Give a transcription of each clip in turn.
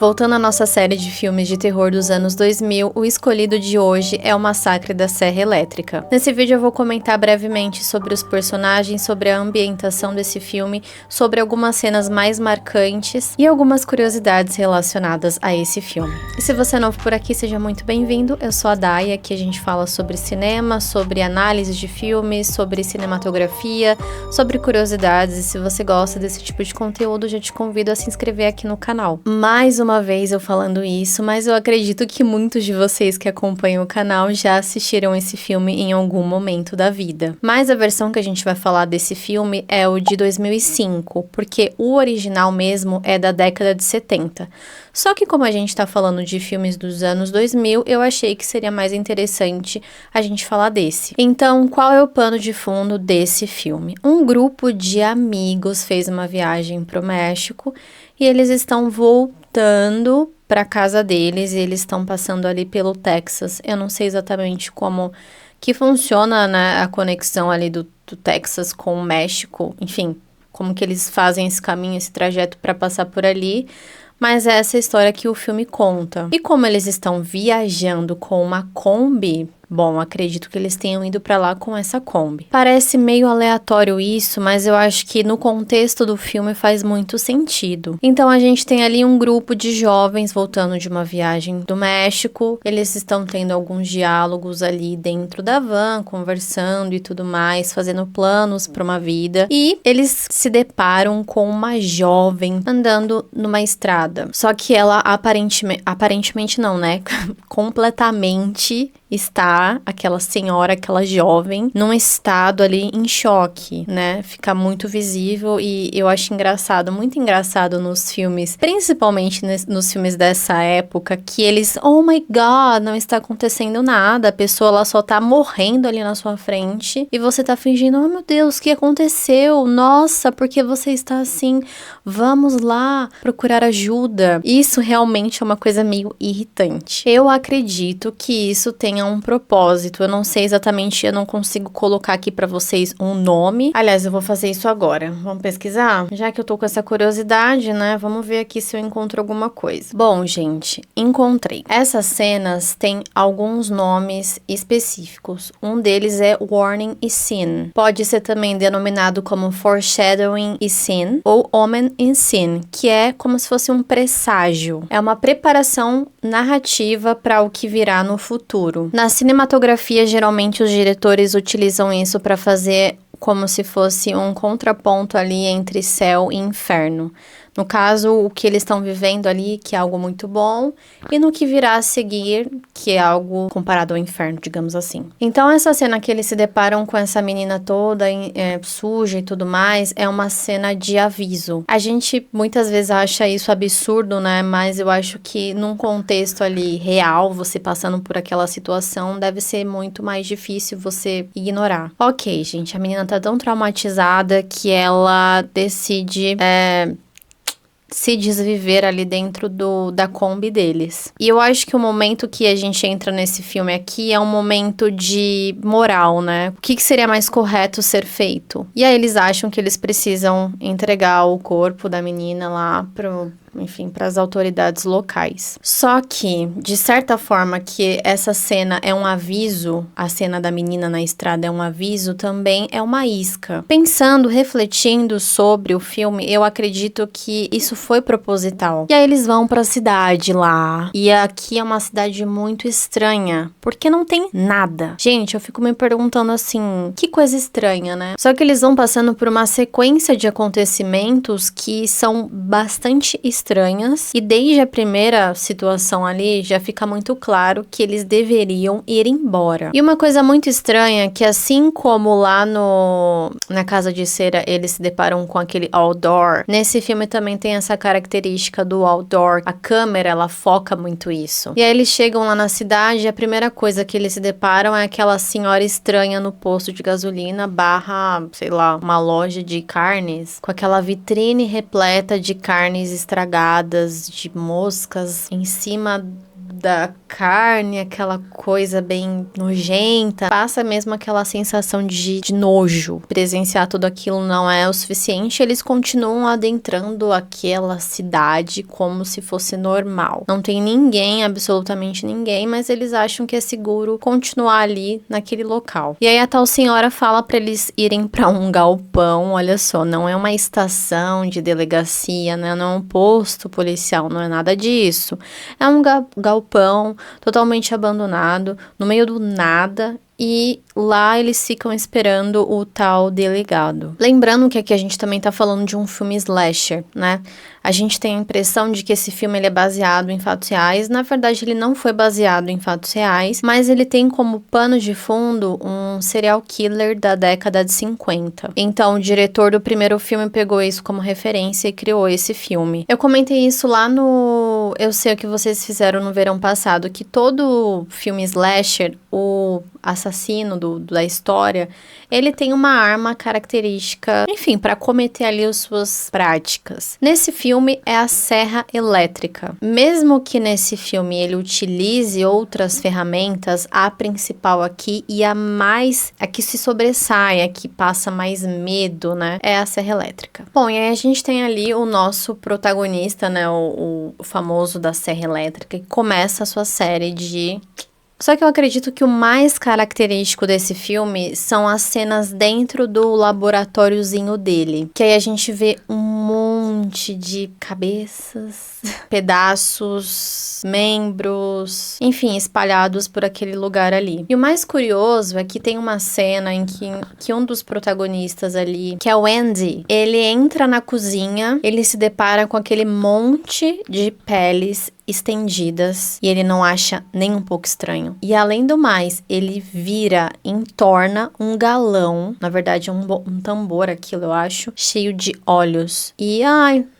Voltando à nossa série de filmes de terror dos anos 2000, o escolhido de hoje é O Massacre da Serra Elétrica. Nesse vídeo eu vou comentar brevemente sobre os personagens, sobre a ambientação desse filme, sobre algumas cenas mais marcantes e algumas curiosidades relacionadas a esse filme. E se você é novo por aqui, seja muito bem-vindo. Eu sou a Dai, aqui a gente fala sobre cinema, sobre análise de filmes, sobre cinematografia, sobre curiosidades, e se você gosta desse tipo de conteúdo, já te convido a se inscrever aqui no canal. Mais uma vez eu falando isso, mas eu acredito que muitos de vocês que acompanham o canal já assistiram esse filme em algum momento da vida. Mas a versão que a gente vai falar desse filme é o de 2005, porque o original mesmo é da década de 70. Só que como a gente tá falando de filmes dos anos 2000, eu achei que seria mais interessante a gente falar desse. Então, qual é o pano de fundo desse filme? Um grupo de amigos fez uma viagem pro México e eles estão voltando para casa deles e eles estão passando ali pelo Texas. Eu não sei exatamente como que funciona, né, a conexão ali do Texas com o México, enfim, como que eles fazem esse caminho, esse trajeto para passar por ali. Mas é essa história que o filme conta. E como eles estão viajando com uma Kombi, bom, acredito que eles tenham ido pra lá com essa Kombi. Parece meio aleatório isso, mas eu acho que no contexto do filme faz muito sentido. Então a gente tem ali um grupo de jovens voltando de uma viagem do México. Eles estão tendo alguns diálogos ali dentro da van, conversando e tudo mais, fazendo planos para uma vida. E eles se deparam com uma jovem andando numa estrada. Só que ela aparentemente não, né? Completamente está aquela senhora, aquela jovem, num estado ali em choque, né? Fica muito visível e eu acho engraçado, muito engraçado nos filmes, principalmente nos filmes dessa época, que eles, oh my god, não está acontecendo nada, a pessoa ela só tá morrendo ali na sua frente e você tá fingindo, oh meu Deus, o que aconteceu? Nossa, por que você está assim? Vamos lá procurar ajuda. Isso realmente é uma coisa meio irritante. Eu acredito que isso tenha um propósito. Eu não sei exatamente, eu não consigo colocar aqui pra vocês um nome. Aliás, eu vou fazer isso agora. Vamos pesquisar? Já que eu tô com essa curiosidade, né? Vamos ver aqui se eu encontro alguma coisa. Bom, gente, encontrei. Essas cenas têm alguns nomes específicos. Um deles é Warning e Sin. Pode ser também denominado como Foreshadowing e Sin, ou Omen e Sin, que é como se fosse um presságio. É uma preparação narrativa para o que virá no futuro. Na cinematografia, geralmente os diretores utilizam isso para fazer como se fosse um contraponto ali entre céu e inferno. No caso, o que eles estão vivendo ali, que é algo muito bom, e no que virá a seguir, que é algo comparado ao inferno, digamos assim. Então, essa cena que eles se deparam com essa menina toda suja e tudo mais, é uma cena de aviso. A gente muitas vezes acha isso absurdo, né? Mas eu acho que num contexto ali real, você passando por aquela situação, deve ser muito mais difícil você ignorar. Ok, gente, a menina tá tão traumatizada que ela decide se desviver ali dentro da Kombi deles. E eu acho que o momento que a gente entra nesse filme aqui é um momento de moral, né? O que seria mais correto ser feito? E aí eles acham que eles precisam entregar o corpo da menina lá para as autoridades locais. Só que, de certa forma, que essa cena é um aviso, a cena da menina na estrada é um aviso, também é uma isca. Pensando, refletindo sobre o filme, eu acredito que isso foi proposital. E aí eles vão pra cidade lá, e aqui é uma cidade muito estranha, porque não tem nada. Gente, eu fico me perguntando assim, que coisa estranha, né? Só que eles vão passando por uma sequência de acontecimentos que são bastante estranhas, e desde a primeira situação ali já fica muito claro que eles deveriam ir embora. E uma coisa muito estranha é que, assim como lá na Casa de Cera eles se deparam com aquele outdoor, nesse filme também tem essa característica do outdoor. A câmera, ela foca muito isso. E aí eles chegam lá na cidade e a primeira coisa que eles se deparam é aquela senhora estranha no posto de gasolina / sei lá, uma loja de carnes, com aquela vitrine repleta de carnes estragadas, de moscas em cima da carne, aquela coisa bem nojenta. Passa mesmo aquela sensação de nojo. Presenciar tudo aquilo não é o suficiente. Eles continuam adentrando aquela cidade como se fosse normal. Não tem ninguém, absolutamente ninguém, mas eles acham que é seguro continuar ali naquele local. E aí a tal senhora fala pra eles irem pra um galpão. Olha só, não é uma estação de delegacia, né? Não é um posto policial, não é nada disso. É um galpão totalmente abandonado, no meio do nada. E lá eles ficam esperando o tal delegado. Lembrando que aqui a gente também tá falando de um filme slasher, né? A gente tem a impressão de que esse filme ele é baseado em fatos reais. Na verdade, ele não foi baseado em fatos reais, mas ele tem como pano de fundo um serial killer da década de 50. Então, o diretor do primeiro filme pegou isso como referência e criou esse filme. Eu comentei isso lá no Eu Sei O Que Vocês Fizeram no Verão Passado, que todo filme slasher, o assassino da história, ele tem uma arma característica, enfim, para cometer ali as suas práticas. Nesse filme é a serra elétrica. Mesmo que nesse filme ele utilize outras ferramentas, a principal aqui e a que se sobressai, a que passa mais medo, né, é a serra elétrica. Bom, e aí a gente tem ali o nosso protagonista, né, o famoso da serra elétrica, que começa a sua série de... Só que eu acredito que o mais característico desse filme são as cenas dentro do laboratóriozinho dele. Que aí a gente vê um monte de cabeças, pedaços, membros, enfim, espalhados por aquele lugar ali. E o mais curioso é que tem uma cena em que um dos protagonistas ali, que é o Andy, ele entra na cozinha, ele se depara com aquele monte de peles estendidas e ele não acha nem um pouco estranho. E além do mais, ele entorna um galão, na verdade é um tambor aquilo, eu acho, cheio de óleos. E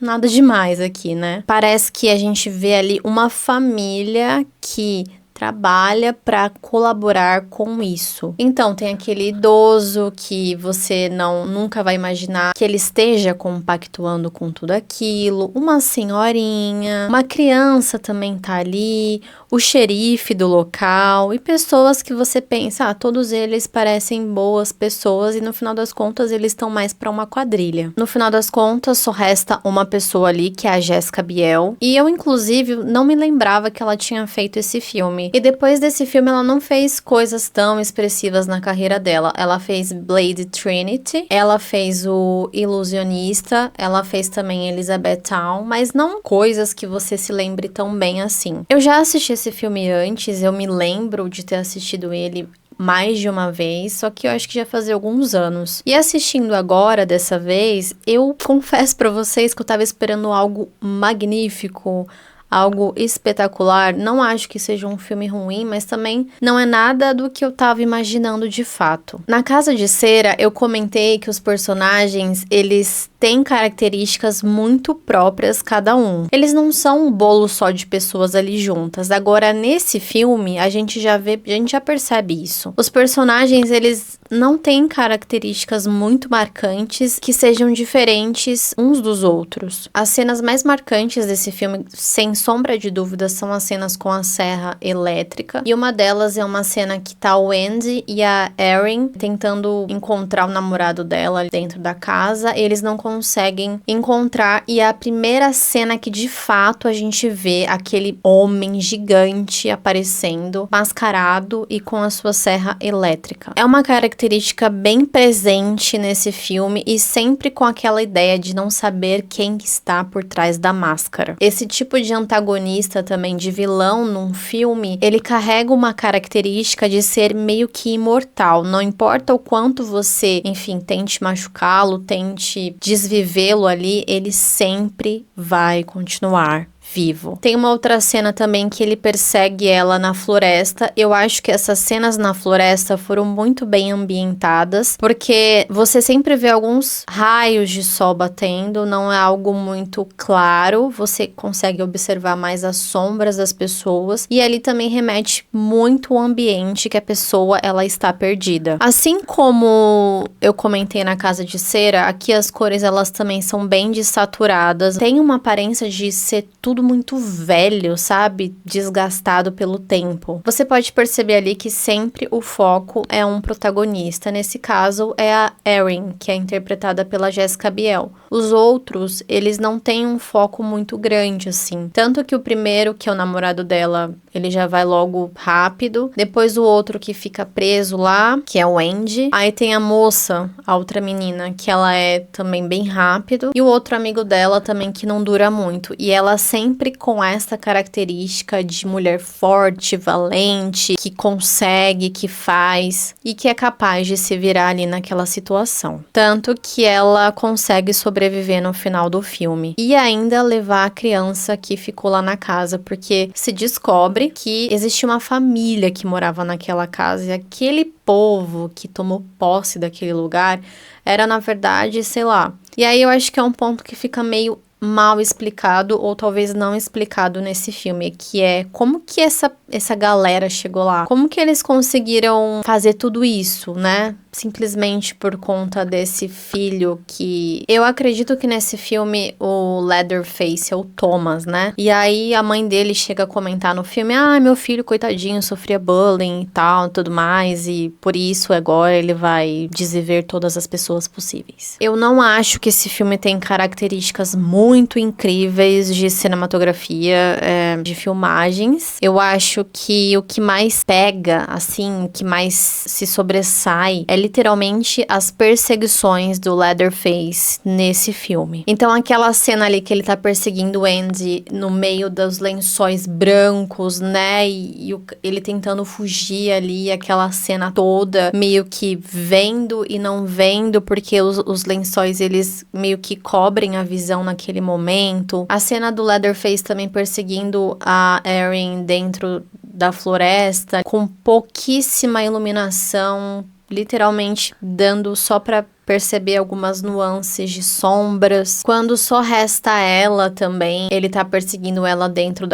nada demais aqui, né? Parece que a gente vê ali uma família que trabalha para colaborar com isso. Então, tem aquele idoso que você nunca vai imaginar que ele esteja compactuando com tudo aquilo, uma senhorinha, uma criança também tá ali, o xerife do local e pessoas que você pensa, todos eles parecem boas pessoas e no final das contas eles estão mais para uma quadrilha. No final das contas, só resta uma pessoa ali, que é a Jessica Biel, e eu, inclusive, não me lembrava que ela tinha feito esse filme. E depois desse filme, ela não fez coisas tão expressivas na carreira dela. Ela fez Blade Trinity, ela fez o Ilusionista, ela fez também Elizabethtown, mas não coisas que você se lembre tão bem assim. Eu já assisti esse filme antes, eu me lembro de ter assistido ele mais de uma vez, só que eu acho que já fazia alguns anos. E assistindo agora, dessa vez, eu confesso pra vocês que eu tava esperando algo magnífico, algo espetacular. Não acho que seja um filme ruim, mas também não é nada do que eu tava imaginando de fato. Na Casa de Cera, eu comentei que os personagens, eles têm características muito próprias cada um. Eles não são um bolo só de pessoas ali juntas. Agora, nesse filme, a gente já percebe isso. Os personagens, eles não têm características muito marcantes que sejam diferentes uns dos outros. As cenas mais marcantes desse filme, sem sombra de dúvida, são as cenas com a serra elétrica. E uma delas é uma cena que tá o Andy e a Erin tentando encontrar o namorado dela dentro da casa. Eles não conseguem encontrar, e é a primeira cena que de fato a gente vê aquele homem gigante aparecendo, mascarado e com a sua serra elétrica. É uma característica bem presente nesse filme e sempre com aquela ideia de não saber quem está por trás da máscara. Esse tipo de antagonista também, de vilão num filme, ele carrega uma característica de ser meio que imortal. Não importa o quanto você, enfim, tente machucá-lo, tente desvivê-lo ali, ele sempre vai continuar vivo. Tem uma outra cena também que ele persegue ela na floresta. Eu acho que essas cenas na floresta foram muito bem ambientadas, porque você sempre vê alguns raios de sol batendo, não é algo muito claro, você consegue observar mais as sombras das pessoas, e ali também remete muito ao ambiente que a pessoa, ela está perdida. Assim como eu comentei na Casa de Cera, aqui as cores, elas também são bem desaturadas, tem uma aparência de ser tudo tudo muito velho, sabe? Desgastado pelo tempo. Você pode perceber ali que sempre o foco é um protagonista. Nesse caso, é a Erin, que é interpretada pela Jessica Biel. Os outros, eles não têm um foco muito grande, assim. Tanto que o primeiro, que é o namorado dela, ele já vai logo rápido. Depois o outro que fica preso lá, que é o Andy. Aí tem a moça, a outra menina, que ela é também bem rápido. E o outro amigo dela também, que não dura muito. E ela sempre com essa característica de mulher forte, valente, que consegue, que faz e que é capaz de se virar ali naquela situação. Tanto que ela consegue sobreviver no final do filme. E ainda levar a criança que ficou lá na casa, porque se descobre que existia uma família que morava naquela casa e aquele povo que tomou posse daquele lugar era, na verdade, sei lá. E aí eu acho que é um ponto que fica meio mal explicado ou talvez não explicado nesse filme, que é como que essa galera chegou lá? Como que eles conseguiram fazer tudo isso, né? Simplesmente por conta desse filho que... Eu acredito que nesse filme o Leatherface é o Thomas, né? E aí a mãe dele chega a comentar no filme: meu filho, coitadinho, sofria bullying e tal, tudo mais, e por isso agora ele vai desviver todas as pessoas possíveis. Eu não acho que esse filme tem características muito incríveis de cinematografia, de filmagens. Eu acho que o que mais pega, assim, o que mais se sobressai é literalmente as perseguições do Leatherface nesse filme. Então aquela cena ali que ele tá perseguindo o Andy no meio dos lençóis brancos, né, e ele tentando fugir ali, aquela cena toda meio que vendo e não vendo, porque os lençóis eles meio que cobrem a visão naquele momento. A cena do Leatherface também perseguindo a Erin dentro da floresta, com pouquíssima iluminação, literalmente dando só pra perceber algumas nuances de sombras. Quando só resta ela também, ele tá perseguindo ela dentro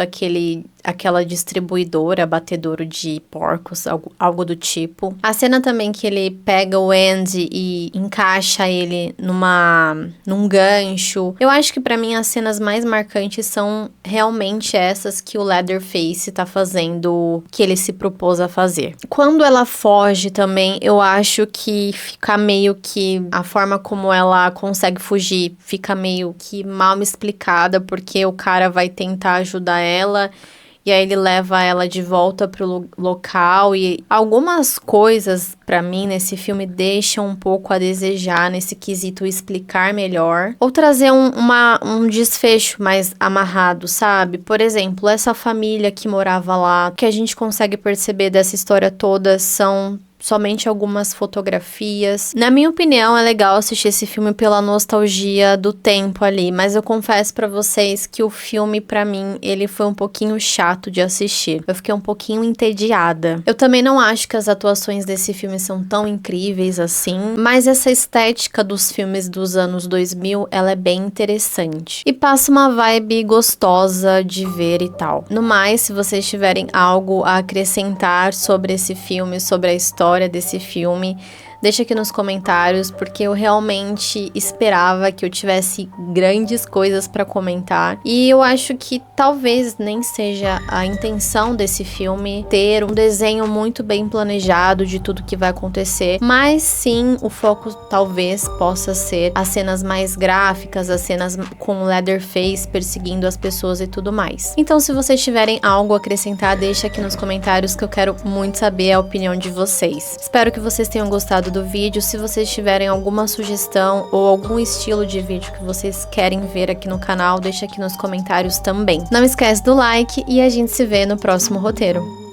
aquela distribuidora, abatedouro de porcos, algo do tipo. A cena também que ele pega o Andy e encaixa ele num gancho. Eu acho que pra mim as cenas mais marcantes são realmente essas que o Leatherface tá fazendo, que ele se propôs a fazer. Quando ela foge também, eu acho que fica meio que a forma como ela consegue fugir fica meio que mal explicada, porque o cara vai tentar ajudar ela e aí ele leva ela de volta pro local, e algumas coisas pra mim nesse filme deixam um pouco a desejar nesse quesito explicar melhor ou trazer um desfecho mais amarrado, sabe? Por exemplo, essa família que morava lá, o que a gente consegue perceber dessa história toda são somente algumas fotografias. Na minha opinião, é legal assistir esse filme pela nostalgia do tempo ali, mas eu confesso pra vocês que o filme, pra mim, ele foi um pouquinho chato de assistir. Eu fiquei um pouquinho entediada. Eu também não acho que as atuações desse filme são tão incríveis assim, mas essa estética dos filmes dos anos 2000, ela é bem interessante. E passa uma vibe gostosa de ver e tal. No mais, se vocês tiverem algo a acrescentar sobre esse filme, sobre a história desse filme, deixa aqui nos comentários, porque eu realmente esperava que eu tivesse grandes coisas pra comentar. E eu acho que talvez nem seja a intenção desse filme ter um desenho muito bem planejado de tudo que vai acontecer, mas sim o foco talvez possa ser as cenas mais gráficas, as cenas com o Leatherface perseguindo as pessoas e tudo mais. Então, se vocês tiverem algo a acrescentar, deixa aqui nos comentários, que eu quero muito saber a opinião de vocês. Espero que vocês tenham gostado do vídeo. Se vocês tiverem alguma sugestão ou algum estilo de vídeo que vocês querem ver aqui no canal, deixa aqui nos comentários também. Não esquece do like e a gente se vê no próximo roteiro.